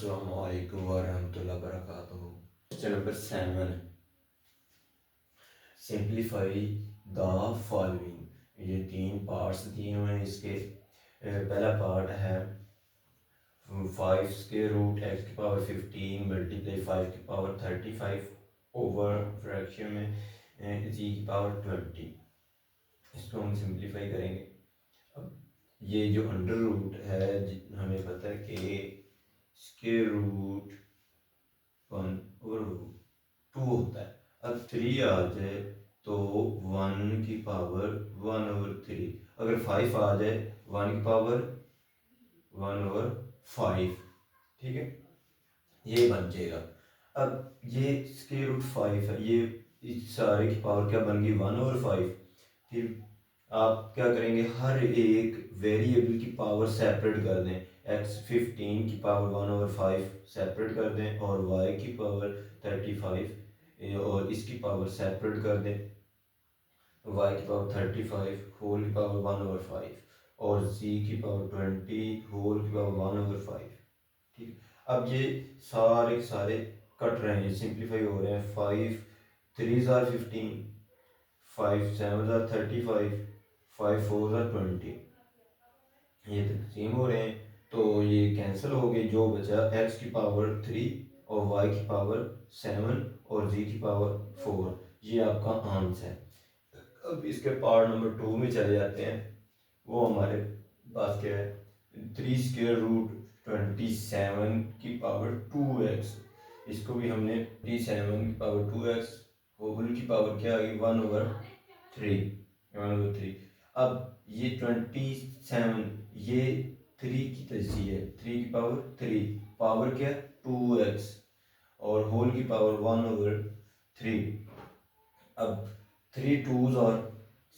अस्सलामुअलैकुम वरहमतुल्लाहि वबरकातुहू। Question number 7, simplify the following. ये 3 पार्ट्स दिए हुए हैं इसके। पहला पार्ट है 5 स्क्वायर रूट एक्स की पावर 15 मल्टीप्लाई 5 की पावर 35 ओवर फ्रैक्शन में जी की पावर 20। इसको हम सिंप्लीफाई करेंगे। अब ये जो अंडर रूट है हमें पता है कि स्क्वायर रूट 1 ओवर 2 होता है। अब 3 आ जाए तो 1 की पावर 1 ओवर 3। अगर 5 आ जाए 1 की पावर 1 ओवर 5। ठीक है, ये बन जाएगा। अब ये स्क्वायर रूट 5 है, ये इस सारे की पावर क्या बन गई 1 ओवर 5। फिर आप क्या करेंगे, हर एक वेरिएबल की पावर सेपरेट कर दें। x15 की पावर 1 ओवर 5 सेपरेट कर दें और y की पावर 35 और इसकी पावर सेपरेट कर दें। y की पावर 35 होल की पावर 1 ओवर 5 और z की पावर 20 होल की पावर 1 ओवर 5। ठीक, अब ये सारे के सारे कट रहे हैं, सिंप्लीफाई हो रहे हैं। 5 3 ज़ार 15, 5 7 ज़ार 35, 5 4 ज़ार 20। ये तकसीम हो रहे हैं तो ये कैंसिल हो गए। जो बचा x की पावर 3 और y की पावर 7 और z की पावर 4। ये आपका आंसर है। अब इसके पार्ट नंबर 2 में चले जाते हैं। वो हमारे पास क्या है, 3 स्क्वायर रूट 27 की पावर 2x। इसको भी हमने 27 की पावर 2x होल की पावर क्या आ गई 1 ओवर 3। अब ये 27, ये 3 की तजज़िया है, 3 की पावर 3, पावर क्या 2x और होल की पावर 1 ओवर 3। अब 3 2s और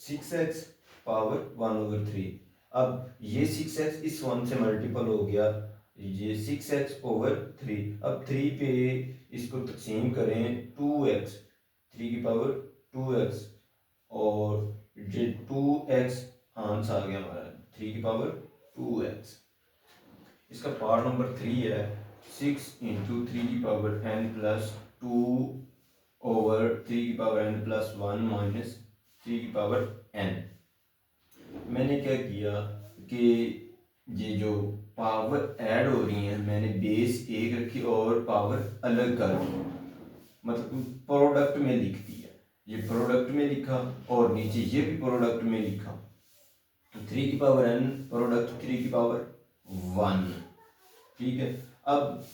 6x पावर 1 ओवर 3। अब ये 6x इस 1 से मल्टीपल हो गया, ये 6x ओवर 3। अब 3 पे इसको तकसीम करें 2x, 3 की पावर 2x और ये 2x आंसर आ गया हमारा 3 की पावर 2x। इसका पार्ट नंबर 3 है 6 इंटू 3 की पावर n प्लस 2 ओवर 3 की पावर n प्लस 1 माइनस 3 की पावर n। मैंने क्या किया कि ये जो पावर ऐड हो रही है मैंने बेस एक रखी और पावर अलग कर दी, मतलब प्रोडक्ट में लिख दिया। ये प्रोडक्ट में लिखा और नीचे ये भी प्रोडक्ट में लिखा। 3 की पावर n प्रोडक्ट 3 की पावर 1। ठीक है, अब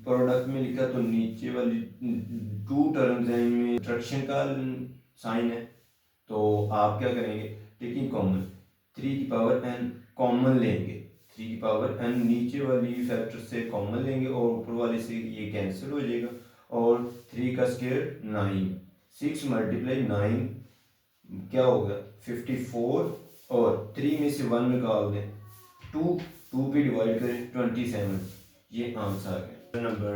प्रोडक्ट में लिखा तो नीचे वाली 2 टर्म्स हैं, इनमें सब्ट्रैक्शन का साइन है। तो आप क्या करेंगे, टेकिंग कॉमन 3 की पावर n कॉमन लेंगे। 3 की पावर n नीचे वाली फैक्टर से कॉमन लेंगे और ऊपर वाले से ये कैंसिल हो जाएगा और 3 का स्क्वायर 9। 6 मल्टीप्लाई 9 क्या होगा 54 और 3 में से 1 निकाल दें 2 पे डिवाइड करें 27। ये आंसर आ गया। नंबर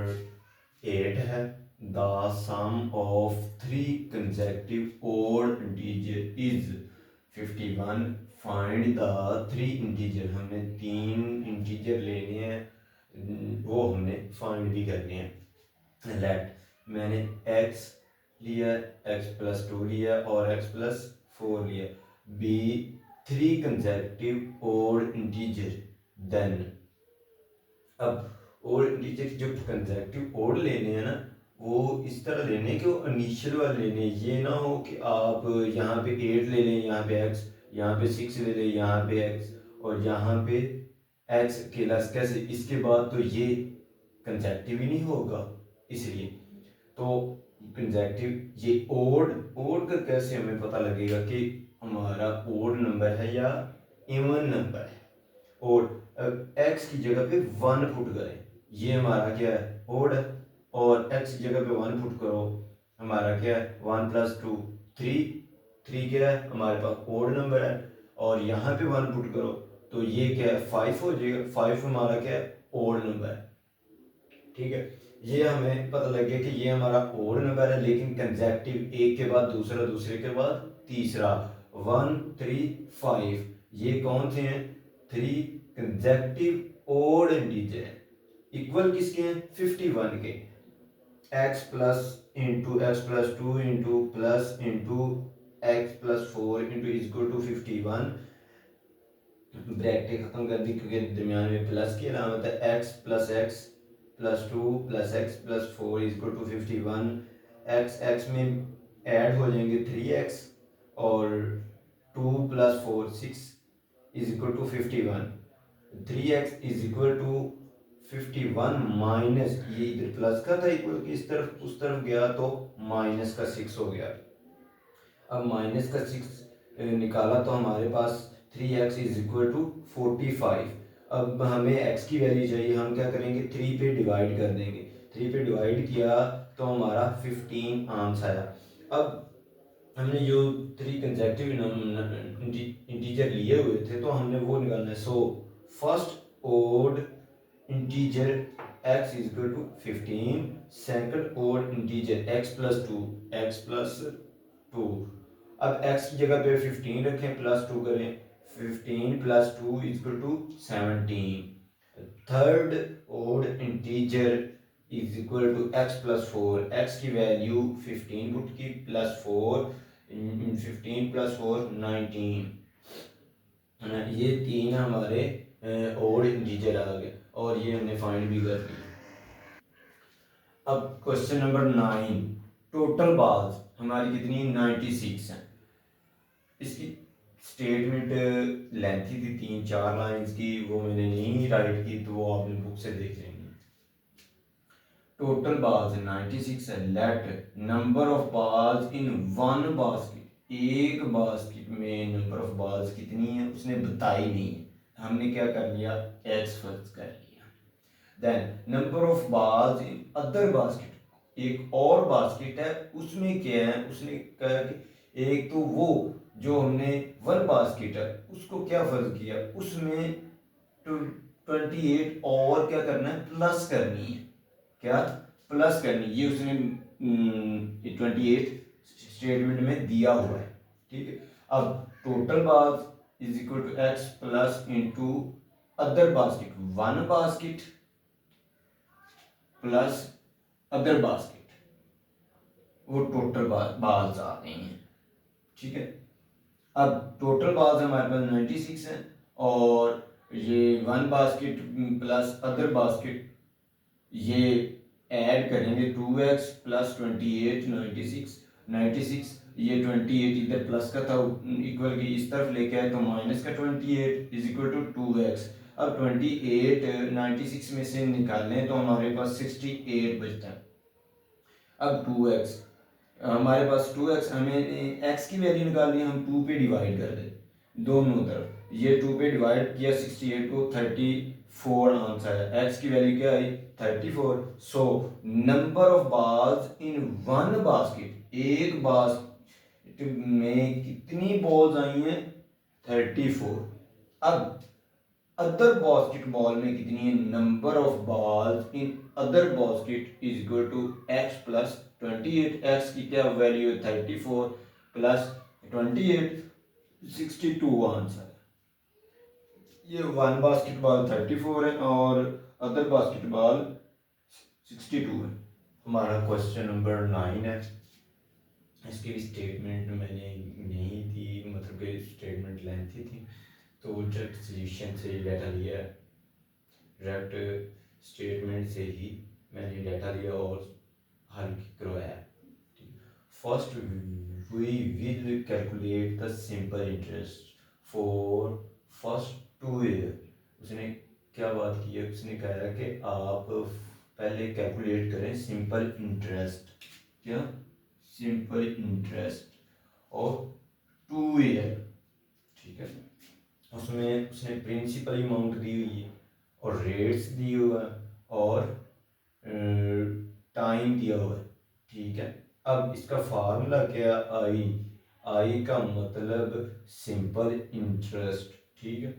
8 है the sum of 3 consecutive odd integer is 51। Find the 3 integer. हमने 3 इंटीजर लेने हैं, वो हमने फाइंड भी करने हैं। लेट मैंने x लिया, x प्लस 2 लिया और x प्लस 4 लिया। Be 3 consecutive odd integer then. अब ओड इंटीजर जो कंसेक्यूटिव ओड लेने हैं ना, वो इस तरह लेने कि वो इनिशियल वाले लेने। ये ना हो कि आप यहाँ पे 8 ले लें, यहाँ पे x, यहाँ पे 6 ले लें, यहाँ पे x और यहाँ पे x अकेला। कैसे, इसके बाद तो ये कंसेक्यूटिव ही नहीं होगा। इसलिए तो कंसेक्यूटिव ये ओड का कैसे हमें पता लगेगा कि हमारा ओड नंबर है या इवन नंबर है। ओड x की जगह पे 1 पुट करें, ये हमारा क्या है ओड है। और x की जगह पे 1 पुट करो, हमारा क्या है 1 प्लस 2 3 क्या है हमारे पास ओड नंबर है। और यहाँ पे 1 पुट करो तो ये क्या है 5 हो जाएगा। 5 हमारा क्या है ओड नंबर है। ठीक है, ये हमें पता लग गया कि ये हमारा ओड नंबर है, लेकिन कंसेक्यूटिव एक के बाद दूसरा, दूसरे के बाद तीसरा। 1 3 5 ये कौन से हैं 3 कंसेक्यूटिव ओड इंटीजर है। इक्वल किसके हैं 51 के। x plus into x plus two into plus into x plus four into is equal to 51, bracket खत्म कर दी क्योंकि दरमियान में प्लस की अलामत है। x plus two plus x plus four is equal to 51। x में ऐड हो जाएंगे 3x और 2 plus 4 6 is equal to 51। 3x is equal to 51 minus, ये इधर प्लस का था इक्वल की इस तरफ उस तरफ गया तो माइनस का 6 हो गया। अब माइनस का 6 निकाला तो हमारे पास 3x इज इक्वल टू 45। अब हमें x की वैल्यू चाहिए, हम क्या करेंगे 3 पे डिवाइड कर देंगे। 3 पे डिवाइड किया तो हमारा 15 आंसर आया। अब हमने जो 3 कंसेक्टिव इंटीजर लिए हुए थे तो हमने वो निकालना है। So first odd integer x is equal to 15, second odd integer x plus 2। अब x की जगह पे 15 रखें प्लस 2 करें, 15 plus 2 is equal to 17। Third odd integer is equal to x plus 4, x की वैल्यू 15 पुट की प्लस 4, 15 प्लस 4 19। ये तीन हमारे ओड इंटीजर आ गए और ये हमने फाइंड भी कर लिया। अब क्वेश्चन नंबर 9, टोटल बाल्स हमारी कितनी 96 हैं। इसकी स्टेटमेंट लेंथी थी 3-4 लाइंस की, वो मैंने नहीं राइट की तो वो आपने बुक से देख लेंगे। टोटल बाल्स 96 है। Let number of balls in one basket, एक बास्केट में नंबर ऑफ बाल्स कितनी है उसने बताई नहीं है, हमने क्या कर लिया एक्स फर्ज कर लिया। Then number of balls in other basket, एक और बास्केट है उसमें क्या है, उसने कहा कि एक तो वो जो हमने वन बास्केट है उसको क्या फर्ज किया, उसमें 28 और क्या करना है प्लस करनी है, क्या प्लस करनी, ये उसने 28 स्टेटमेंट में दिया हुआ है। ठीक है, अब total balls is equal to x plus into other basket, one basket plus other basket, वो टोटल बाल्स आ गए हैं। ठीक है, अब टोटल बाल्स हमारे पास 96 है और ये one basket plus other basket ये ऐड करेंगे 2x प्लस 28 96 ये 28 इधर प्लस का था इक्वल की इस तरफ लेके आए तो माइनस का 28 इज इक्वल टू 2x। अब 28 96 में से निकालें तो हमारे पास 68 बचता है। अब 2x, हमारे पास 2x, हमें x की वैल्यू निकालनी है, हम 2 पे डिवाइड कर दें दोनों तरफ, ये 2 पे डिवाइड किया 68 को 34 आंसर है। x की वैल्यू क्या आई 34। So number of balls in one basket, एक बास्केट में कितनी बॉल्स आई हैं 34। अब अदर बास्केटबॉल में कितनी है, number of balls in other basket is equal to x plus 28। X की क्या वैल्यू है 34 प्लस 28 62 आंसर। ये वन बास्केटबॉल 34 है और अदर बास्केटबॉल 62 है। हमारा क्वेश्चन नंबर 9 है, इसकी भी स्टेटमेंट मैंने नहीं थी, मतलब कि स्टेटमेंट लेंथी थी तो डायरेक्ट सॉल्यूशन से डाटा लिया, डायरेक्ट स्टेटमेंट से ही मैंने डाटा लिया और हल करवाया। First we will calculate the simple interest for first 2 year. उसने क्या बात की है, उसने कहा कि आप पहले कैलकुलेट करें सिंपल इंटरेस्ट, क्या सिंपल इंटरेस्ट और 2 ईयर। ठीक है, उसमें उसने प्रिंसिपल अमाउंट दी हुई है और रेट्स दी हुआ है और टाइम दिया हुआ है। ठीक है, अब इसका फार्मूला क्या, आई का मतलब सिंपल इंटरेस्ट, ठीक है,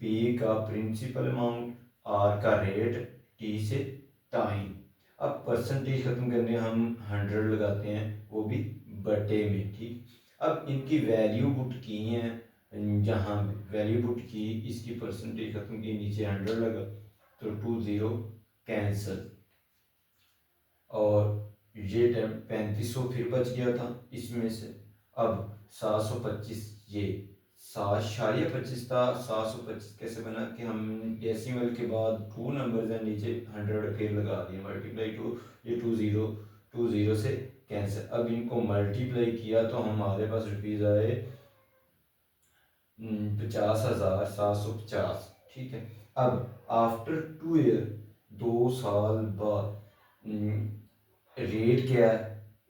पी का प्रिंसिपल अमाउंट, आर का रेट, टी से टाइम। अब परसेंटेज खत्म करने हम 100 लगाते हैं, वो भी बटे में। ठीक, अब इनकी वैल्यू पुट की है, जहाँ वैल्यू पुट की इसकी परसेंटेज खत्म की नीचे 100 लगा तो 20 कैंसल, और ये टाइम 3500 फिर बच गया था इसमें से। अब 725, ये 7.25 था, 725 कैसे बना कि हम डेसिमल के बाद 2 नंबर्स हैं नीचे 100 फिर लगा दिए, मल्टीप्लाई 2, ये 20 से कैंसिल। अब इनको मल्टीप्लाई किया तो हमारे पास रुपीज़ आए 50,750, ठीक है। अब आफ्टर 2 ईयर, 2 साल बाद, रेट क्या है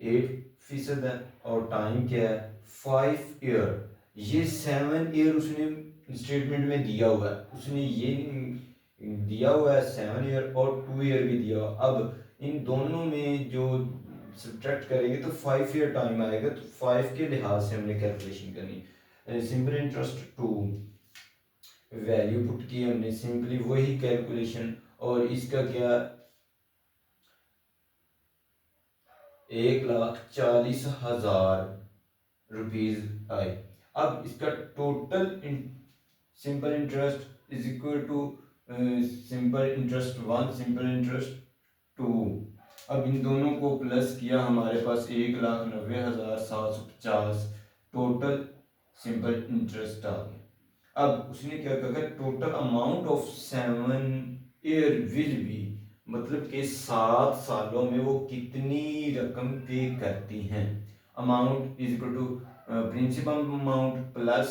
8% है, और टाइम क्या है 5 ईयर। ये 7 ईयर उसने स्टेटमेंट में दिया हुआ है, उसने ये दिया हुआ है 7 ईयर और 2 ईयर भी दिया हुआ। अब इन दोनों में जो सब्ट्रैक्ट करेंगे तो 5 ईयर टाइम आएगा, तो 5 के लिहाज से हमने कैलकुलेशन करनी। Simple interest two value put की हमने, सिंपली वही कैलकुलेशन, और इसका क्या 1,40,000 रुपीज आए। अब इसका total simple interest is equal to simple interest 1, simple interest 2। अब इन दोनों को प्लस किया, हमारे पास 1,90,750 टोटल सिंपल इंटरेस्ट आ गया। अब उसने क्या कहा, total amount of 7 year will be, मतलब कि 7 सालों में वो कितनी रकम पे करती हैं। Amount is equal to principal amount plus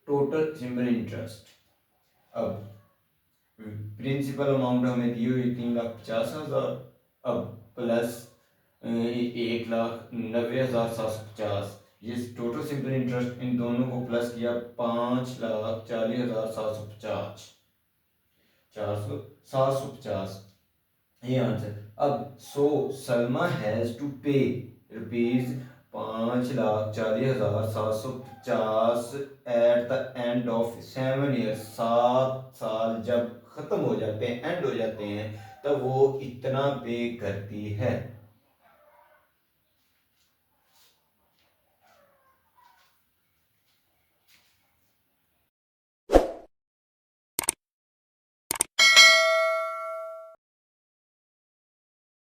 total simple interest. अब प्रिंसिपल अमाउंट हमें दी हुई 3,50,000, अब प्लस 1,90,750, ये टोटल सिंपल इंटरेस्ट, इन दोनों को प्लस किया 5,40,750, 750, ये आंसर। अब Salma has to pay rupees 5,40,750 at the end of 7 years. 7 साल जब खत्म हो जाते हैं, एंड हो जाते हैं, तब वो इतना पे करती है।